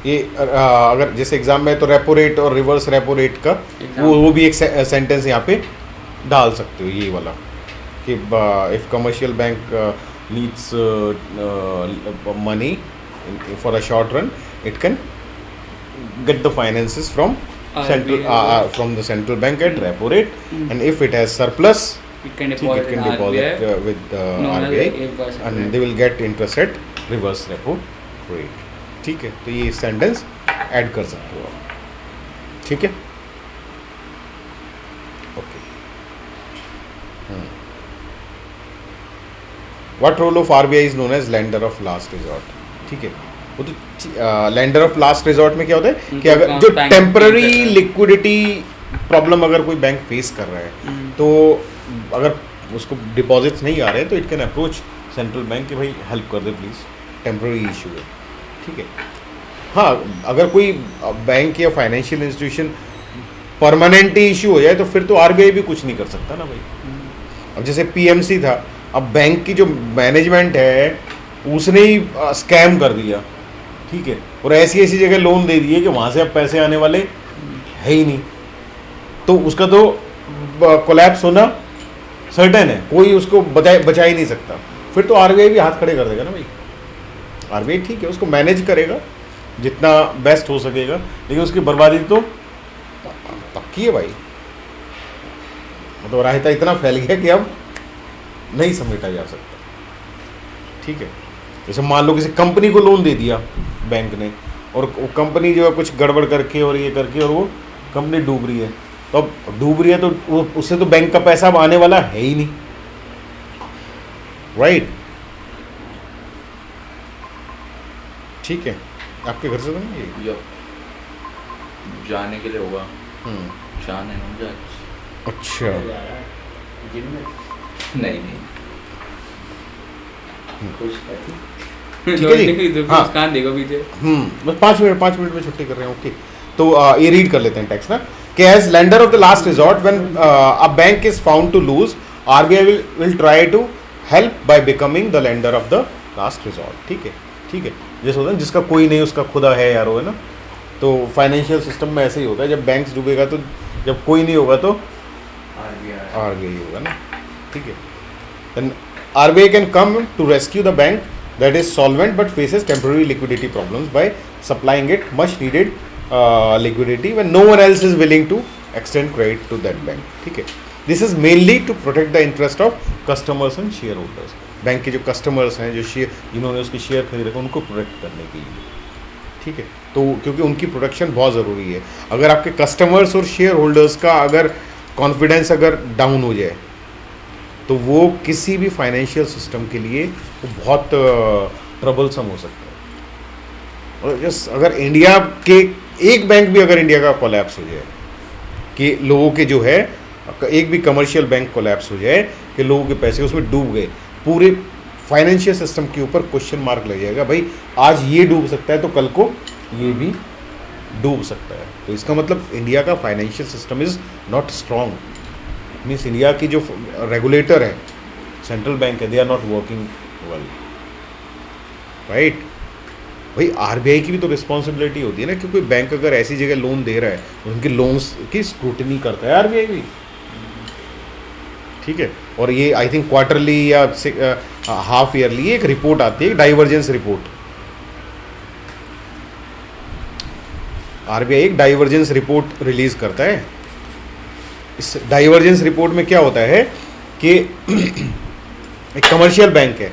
ये अगर जैसे एग्जाम में तो रेपो रेट और रिवर्स रेपो रेट का वो भी एक सेंटेंस यहाँ पे डाल सकते हो, ये वाला कि if commercial bank needs money for a short run it can get the finances from from the central bank at repo rate, and if it has surplus It can ठीक है, deposit it can in deposit RBI, with known as RBI 8% and rate. they will get interest at reverse repo rate, ठीक है। तो ये sentence add कर सकते हो आप, ठीक है। Okay. What role of RBI is known as lender of last resort, ठीक है। वो तो लेंडर ऑफ लास्ट रिजॉर्ट में क्या होता है कि अगर जो बैंक टेम्पररी करता है। लिक्विडिटी प्रॉब्लम अगर कोई बैंक फेस कर रहा है तो अगर उसको डिपॉजिट्स नहीं आ रहे तो it can approach central bank कि भाई हेल्प कर दे प्लीज़, टेम्पररी इशू है, ठीक है। हाँ अगर कोई बैंक या फाइनेंशियल इंस्टीट्यूशन परमानेंट इशू हो जाए तो फिर तो आरबीआई भी कुछ नहीं कर सकता ना भाई। अब जैसे पीएमसी था, अब बैंक की जो मैनेजमेंट है उसने ही स्कैम कर दिया, ठीक है, और ऐसी ऐसी जगह लोन दे दिए कि वहाँ से अब पैसे आने वाले है ही नहीं, तो उसका तो कोलैप्स होना सर्टेन है, कोई उसको बचा ही नहीं सकता। फिर तो आरबीआई भी हाथ खड़े कर देगा ना भाई। आरबीआई ठीक है उसको मैनेज करेगा जितना बेस्ट हो सकेगा, लेकिन उसकी बर्बादी तो पक्की है भाई। मतलब रायता इतना फैल गया कि अब नहीं समेटा जा सकता, ठीक है। जैसे मान लो किसी कंपनी को लोन दे दिया बैंक ने और वो कंपनी जो है कुछ गड़बड़ करके और ये करके और वो कंपनी डूब रही है, तो अब डूब रही है तो वो उससे तो बैंक का पैसा अब आने वाला है ही नहीं, राइट। ठीक है, आपके घर से तो नहीं है? या जाने के लिए होगा, जाने नहीं जा। अच्छा नहीं नहीं ठीक है जी। हाँ। मुस्कान देखो पीछे। बस 5 मिनट में छुट्टी कर रहे हैं, ओके। तो ये रीड कर लेते हैं टेक्स्ट ना कि as lender of the last resort when a bank is found to lose RBI will try to help by becoming the lender of the last resort, ठीक है, ठीक है। जैसे होता है जिसका कोई नहीं उसका खुदा है यार, वो है ना। तो फाइनेंशियल सिस्टम में ऐसे ही होता है, जब बैंक डूबेगा तो जब कोई नहीं होगा तो आरबीआई होगा ना, ठीक है। Then RBI can come to rescue the bank that is solvent but faces temporary liquidity problems by supplying it much needed liquidity when no one else is willing to extend credit to that bank, ठीक है। This is mainly to protect the interest of customers and shareholders। Bank के जो customers हैं, जो share जिन्होंने उसके share खरीद रखे, उनको प्रोटेक्ट करने के लिए, ठीक है। तो क्योंकि उनकी प्रोटेक्शन बहुत ज़रूरी है। अगर आपके कस्टमर्स और शेयर होल्डर्स का अगर कॉन्फिडेंस अगर डाउन हो जाए तो वो किसी भी फाइनेंशियल सिस्टम के लिए वो बहुत ट्रबलसम हो सकता है। और जस्ट अगर इंडिया के एक बैंक भी अगर इंडिया का कोलैप्स हो जाए, कि लोगों के जो है एक भी कमर्शियल बैंक कोलैप्स हो जाए कि लोगों के पैसे उसमें डूब गए, पूरे फाइनेंशियल सिस्टम के ऊपर क्वेश्चन मार्क लग जाएगा। भाई आज ये डूब सकता है तो कल को ये भी डूब सकता है। तो इसका मतलब इंडिया का financial system is not strong. Means India की जो रेगुलेटर है, सेंट्रल बैंक है, they are not working well, right. भाई आरबीआई की भी तो रिस्पॉन्सिबिलिटी होती है ना, क्योंकि बैंक अगर ऐसी जगह लोन दे रहा है तो उनके लोन्स की स्क्रूटनी करता है आरबीआई भी, ठीक है। और ये आई थिंक क्वार्टरली या हाफ ईयरली एक रिपोर्ट आती है, डाइवर्जेंस रिपोर्ट। आरबीआई एक डाइवर्जेंस रिपोर्ट रिलीज करता है। इस डाइवर्जेंस रिपोर्ट में क्या होता है कि एक कमर्शियल बैंक है,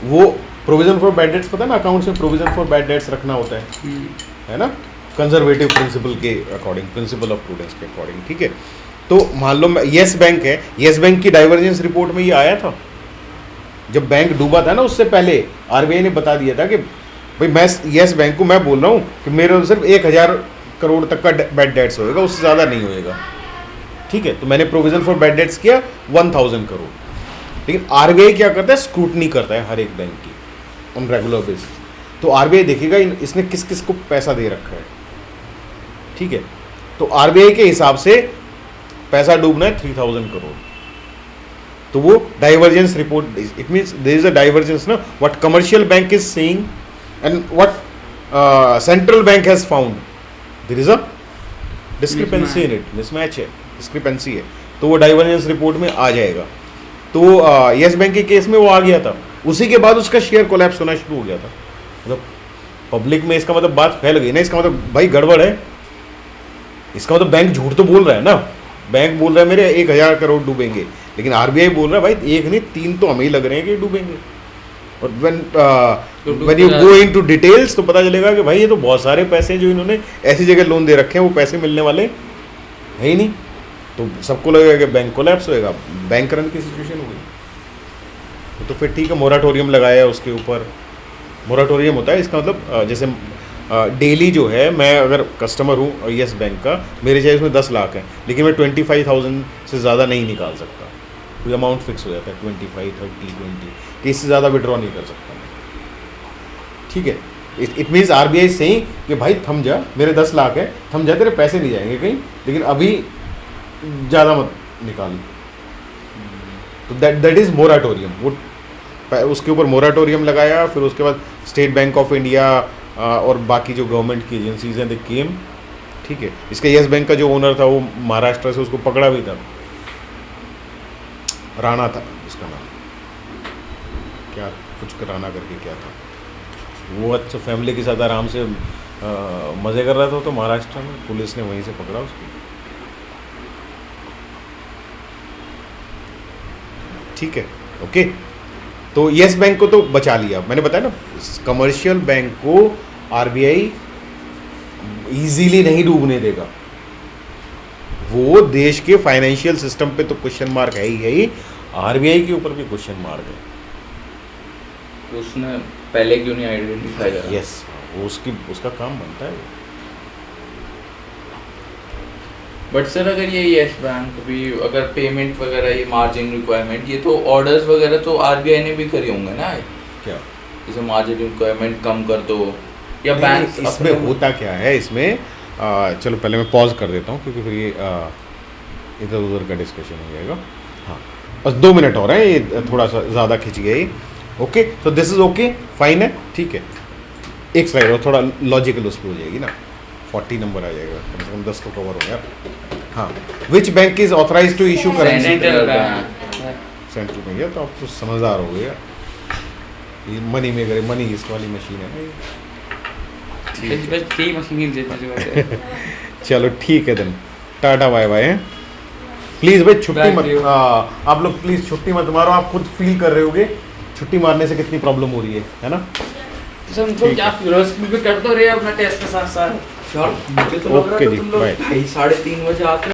वो प्रोविजन फॉर बैड डेट्स, पता है ना, अकाउंट्स में प्रोविजन फॉर बैड डेट्स रखना होता है ना, कंजर्वेटिव प्रिंसिपल के अकॉर्डिंग, प्रिंसिपल ऑफ प्रूडेंस के अकॉर्डिंग, ठीक है। तो मान लो येस बैंक है, येस बैंक की डाइवर्जेंस रिपोर्ट में ये आया था। जब बैंक डूबा था ना, उससे पहले आरबीआई ने बता दिया था कि भाई मैं येस बैंक को मैं बोल रहा हूँ कि मेरे सिर्फ 1000 करोड़ तक का बैड डेट्स होएगा, उससे ज़्यादा नहीं होएगा, ठीक है। तो मैंने प्रोविजन फॉर बैड डेट्स किया 1000 करोड़। लेकिन आरबीआई क्या करता है, स्क्रूटनी करता है हर एक बैंक की ऑन रेगुलर बेसिस। तो आरबीआई देखेगा इसने किस किस को पैसा दे रखा है, ठीक है। तो आरबीआई के हिसाब से पैसा डूबना है 3000 करोड़। तो वो divergence report, it means there is a divergence ना, what commercial bank is saying and what central bank has found, there is a discrepancy in it, mismatch है, डिस्क्रिपेंसी है। तो वो डाइवर्जेंस रिपोर्ट में आ जाएगा। तो येस बैंक के case में वो आ गया था, उसी के बाद उसका शेयर कोलैप्स होना शुरू हो गया था। मतलब पब्लिक में इसका मतलब बात फैल गई ना, इसका मतलब भाई गड़बड़ है, इसका मतलब बैंक झूठ तो बोल रहा है ना। बैंक बोल रहा है मेरे 1000 करोड़ डूबेंगे, लेकिन आरबीआई बोल रहा है भाई एक नहीं 3 तो हमें ही लग रहे हैं कि डूबेंगे। और when you go into details तो पता चलेगा कि भाई ये तो बहुत सारे पैसे जो इन्होंने ऐसी जगह लोन दे रखे हैं, वो पैसे मिलने वाले है ही नहीं। तो सबको लगेगा कि बैंक कोलैप्स होएगा, बैंक रन की सिचुएशन हो गई। तो फिर ठीक है, मोराटोरियम लगाया है उसके ऊपर। मोराटोरियम होता है, इसका मतलब जैसे डेली जो है, मैं अगर कस्टमर हूँ येस बैंक का, मेरे चाहे उसमें 10 लाख है, लेकिन मैं 25,000 से ज़्यादा नहीं निकाल सकता। कोई अमाउंट फिक्स हो जाता है 25, 30, 20, कि इससे ज़्यादा विड्रॉ नहीं कर सकता, ठीक है। इट मीन्स आरबीआई सेइंग कि भाई थम जा, मेरे 10 लाख है, थम जा, तेरे पैसे नहीं जाएंगे कहीं, लेकिन अभी ज़्यादा मत निकाल। तो दैट इज़ मोराटोरियम। वो उसके ऊपर मोराटोरियम लगाया, फिर उसके बाद स्टेट बैंक ऑफ इंडिया और बाकी जो गवर्नमेंट की एजेंसीज हैं दे केम, ठीक है। इसका येस बैंक का जो ओनर था वो महाराष्ट्र से, उसको पकड़ा भी था, राणा था उसका नाम, क्या कुछ राणा करके क्या था वो। अच्छा फैमिली के साथ आराम से मज़े कर रहा था, तो महाराष्ट्र में पुलिस ने वहीं से पकड़ा उसको, ठीक है, ओके। तो येस बैंक को तो बचा लिया, मैंने बताया ना। कमर्शियल बैंक को आरबीआई इजीली नहीं डूबने देगा, वो देश के फाइनेंशियल सिस्टम पे तो क्वेश्चन मार्क है ही, आरबीआई के ऊपर भी क्वेश्चन मार्क है। तो उसने पहले क्यों नहीं आइडेंटिफाई करा? यस, वो उसका काम बनता है। बट सर अगर ये येस बैंक भी अगर पेमेंट वगैरह, ये मार्जिन रिक्वायरमेंट, ये तो ऑर्डर्स वगैरह तो आरबीआई ने भी करी होंगे ना, क्या जैसे मार्जिन रिक्वायरमेंट कम कर दो, या बैंक इसमें होता क्या है, इसमें चलो पहले मैं पॉज कर देता हूँ, क्योंकि फिर ये इधर उधर का डिस्कशन हो जाएगा। हाँ, बस 2 मिनट और हैं, ये थोड़ा सा ज़्यादा खिंच गया ये। ओके, तो दिस इज़ ओके, फाइन है, ठीक है। एक स्लाइड और थोड़ा लॉजिकल उस पर हो जाएगी ना, 40 नंबर आ जाएगा, कम से कम 10 तो कवर हो गया। हाँ, which bank is authorise to issue currency? Central bank है, तो आप तो समझदार हो गए। ये मनी मेकर, मनी हिस्ट वाली मशीन है ना, चलो ठीक है then, tata bye bye. Please भाई छुट्टी मत, आप लोग प्लीज़ छुट्टी मत मारो, आप खुद फील कर रहे होगे, छुट्टी मारने से कितनी प्रॉब्लम हो रही है ना। तो हमको क्या फिरोज भी कर तो रहे अपना टेस्ट के साथ साथ। यार मुझे तो लग रहा ओके था जी, तुम लोग बाय। 2:30 3:30 बजे आते